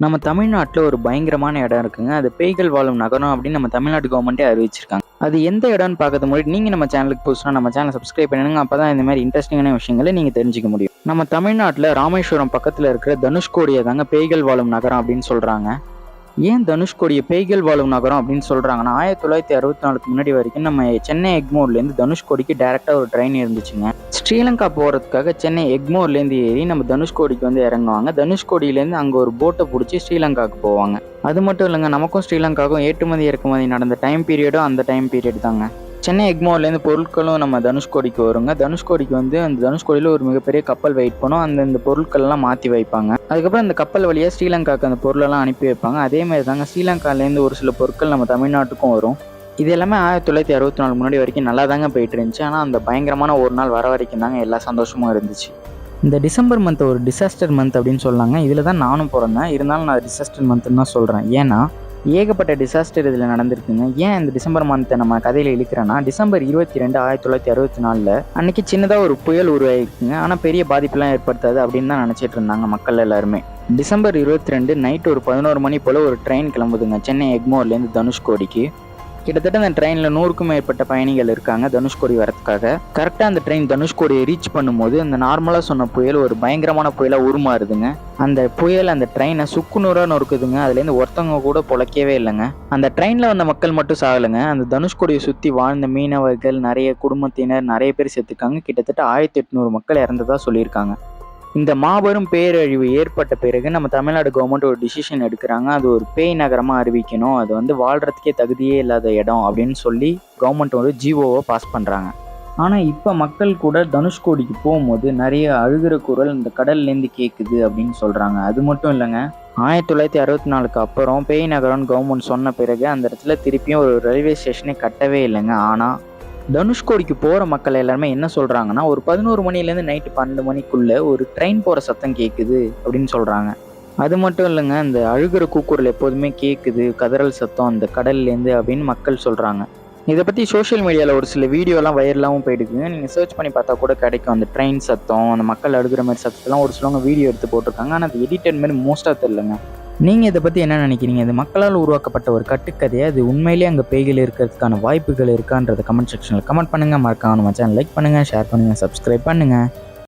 நம்ம தமிழ்நாட்டில் ஒரு பயங்கரமான இடம் இருக்குங்க. அது பேய்கள் வாழும் நகரம் அப்படின்னு நம்ம தமிழ்நாடு கவர்மெண்ட்டே அறிவிச்சிருக்காங்க. அது எந்த இடம்னு பார்க்கறது முன்னாடி நீங்கள் நம்ம சேனலுக்கு புதுசுனா நம்ம சேனலை சப்ஸ்கிரைப் பண்ணுங்க. அப்போ தான் இந்த மாதிரி இன்ட்ரெஸ்டிங்கான விஷயங்களை நீங்கள் தெரிஞ்சுக்க முடியும். நம்ம தமிழ்நாட்டில் ராமேஸ்வரம் பக்கத்தில் இருக்கிற தனுஷ்கோடியை தாங்க பேய்கள் வாழும் நகரம் அப்படின்னு சொல்கிறாங்க. ஏன் தனுஷ்கோடியை பேய்கள் வாழும் நகரம் அப்படின்னு சொல்கிறாங்கன்னா 1964க்கு முன்னாடி வரைக்கும் நம்ம சென்னை எக்மோர்லேருந்து தனுஷ்கோடிக்கு டேரெக்டாக ஒரு ட்ரெயின் இருந்துச்சுங்க. ஸ்ரீலங்கா போகிறதுக்காக சென்னை எக்மோர்லேருந்து ஏறி நம்ம தனுஷ்கோடிக்கு வந்து இறங்குவாங்க. தனுஷ்கோடியிலேருந்து அங்கே ஒரு போட்டை பிடிச்சி ஸ்ரீலங்காவுக்கு போவாங்க. அது மட்டும் இல்லைங்க, நமக்கும் ஸ்ரீலங்காவுக்கும் ஏற்றுமதி இறக்குமதி நடந்த டைம் பீரியடும் அந்த டைம் பீரியட் தாங்க. சென்னை எக்மோர்லேருந்து பொருட்களும் நம்ம தனுஷ்கோடிக்கு வருங்க. தனுஷ்கோடிக்கு வந்து அந்த தனுஷ்கோடியில் ஒரு மிகப்பெரிய கப்பல் வெயிட் பண்ணும். இந்த பொருட்கள்லாம் மாற்றி வைப்பாங்க. அதுக்கப்புறம் அந்த கப்பல் வழியாக ஸ்ரீலங்காவுக்கு அந்த பொருளெல்லாம் அனுப்பி வைப்பாங்க. அதேமாதிரி தாங்க ஸ்ரீலங்காலேருந்து ஒரு சில பொருட்கள் நம்ம தமிழ்நாட்டுக்கும் வரும். இது எல்லாமே 1964 முன்னாடி வரைக்கும் நல்லா தாங்க போயிட்டு இருந்துச்சு. ஆனால் அந்த பயங்கரமான ஒரு நாள் வர வரைக்கும் தாங்க எல்லா சந்தோஷமும் இருந்துச்சு. இந்த டிசம்பர் மந்த் ஒரு டிசாஸ்டர் மந்த் அப்படின்னு சொல்லாங்க. இதில் தான் நானும் பிறந்தேன். இருந்தாலும் நான் டிசாஸ்டர் மந்த்னு தான் சொல்கிறேன். ஏன்னா ஏகப்பட்ட டிசாஸ்டர் இதில் நடந்திருக்குங்க. ஏன் இந்த டிசம்பர் மந்த்தை நம்ம கதையில் இழுக்கிறேன்னா, டிசம்பர் 22 1964 அன்னைக்கு சின்னதாக ஒரு புயல் உருவாகிருக்குங்க. ஆனால் பெரிய பாதிப்பெல்லாம் ஏற்படுத்தாது அப்படின்னு தான் நினச்சிட்டு இருந்தாங்க மக்கள் எல்லாருமே. டிசம்பர் 22 நைட் ஒரு 11 மணி போல் ஒரு ட்ரெயின் கிளம்புதுங்க சென்னை எக்மோர்லேருந்து தனுஷ்கோடிக்கு. கிட்டத்தட்ட அந்த ட்ரெயினில் 100க்கும் மேற்பட்ட பயணிகள் இருக்காங்க தனுஷ்கோடி வரதுக்காக. கரெக்டாக அந்த ட்ரெயின் தனுஷ்கோடியை ரீச் பண்ணும்போது அந்த நார்மலாக சொன்ன புயல் ஒரு பயங்கரமான புயலாக உருமாறுதுங்க. அந்த புயல் அந்த ட்ரெயினை சுக்குநூறாக நொறுக்குதுங்க. அதுலேருந்து ஒருத்தவங்க கூட பொழைக்கவே இல்லைங்க. அந்த ட்ரெயினில் வந்த மக்கள் மட்டும் சாகலைங்க. அந்த தனுஷ்கோடியை சுற்றி வாழ்ந்த மீனவர்கள், நிறைய குடும்பத்தினர், நிறைய பேர் செத்துக்காங்க. கிட்டத்தட்ட 1800 மக்கள் இறந்ததா சொல்லியிருக்காங்க. இந்த மாபெரும் பேரழிவு ஏற்பட்ட பிறகு நம்ம தமிழ்நாடு கவர்மெண்ட் ஒரு டிசிஷன் எடுக்கிறாங்க. அது ஒரு பேய் நகரமாக அறிவிக்கணும், அது வந்து வாழ்கிறதுக்கே தகுதியே இல்லாத இடம் அப்படின்னு சொல்லி கவர்மெண்ட் ஒரு ஜிஓவை பாஸ் பண்ணுறாங்க. ஆனால் இப்போ மக்கள் கூட தனுஷ்கோடிக்கு போகும்போது நிறைய அழுகிற குரல் இந்த கடல்லேருந்து கேட்குது அப்படின்னு சொல்கிறாங்க. அது மட்டும் இல்லைங்க, 1964க்கு அப்புறம் பேய் நகரம்னு கவர்மெண்ட் சொன்ன பிறகு அந்த இடத்துல திருப்பியும் ஒரு ரயில்வே ஸ்டேஷனே கட்டவே இல்லைங்க. ஆனால் தனுஷ்கோடிக்கு போகிற மக்கள் எல்லாருமே என்ன சொல்கிறாங்கன்னா, ஒரு 11 மணிலேருந்து நைட்டு 12 மணிக்குள்ளே ஒரு ட்ரெயின் போகிற சத்தம் கேட்குது அப்படின்னு சொல்கிறாங்க. அது மட்டும் இல்லைங்க, இந்த அழுகிற கூக்குரல் எப்போதுமே கேட்குது, கதறல் சத்தம் அந்த கடல்லேருந்து அப்படின்னு மக்கள் சொல்கிறாங்க. இதை பற்றி சோஷியல் மீடியாவில் ஒரு சில வீடியோலாம் வைரலாகவும் போயிடுக்குங்க. நீங்கள் சர்ச் பண்ணி பார்த்தா கூட கிடைக்கும். அந்த ட்ரெயின் சத்தம், அந்த மக்கள் அழுகிற மாதிரி சத்தத்தெல்லாம் ஒரு சிலவங்க வீடியோ எடுத்து போட்டிருக்காங்க. ஆனால் அது எடிட்டட் மாதிரி மோஸ்ட்டாக தெரிலங்க. நீங்கள் இதை பற்றி என்ன நினைக்கிறீங்க? இது மக்களால் உருவாக்கப்பட்ட ஒரு கட்டுக்கதையை, அது உண்மையிலேயே அங்கே பேய்கள் இருக்கிறதுக்கான வாய்ப்புகள் இருக்கான்றதை கமெண்ட் செக்ஷனில் கமெண்ட் பண்ணுங்கள். மறக்காம நம்ம சேனல் லைக் பண்ணுங்கள், ஷேர் பண்ணுங்கள், சப்ஸ்கிரைப் பண்ணுங்கள்.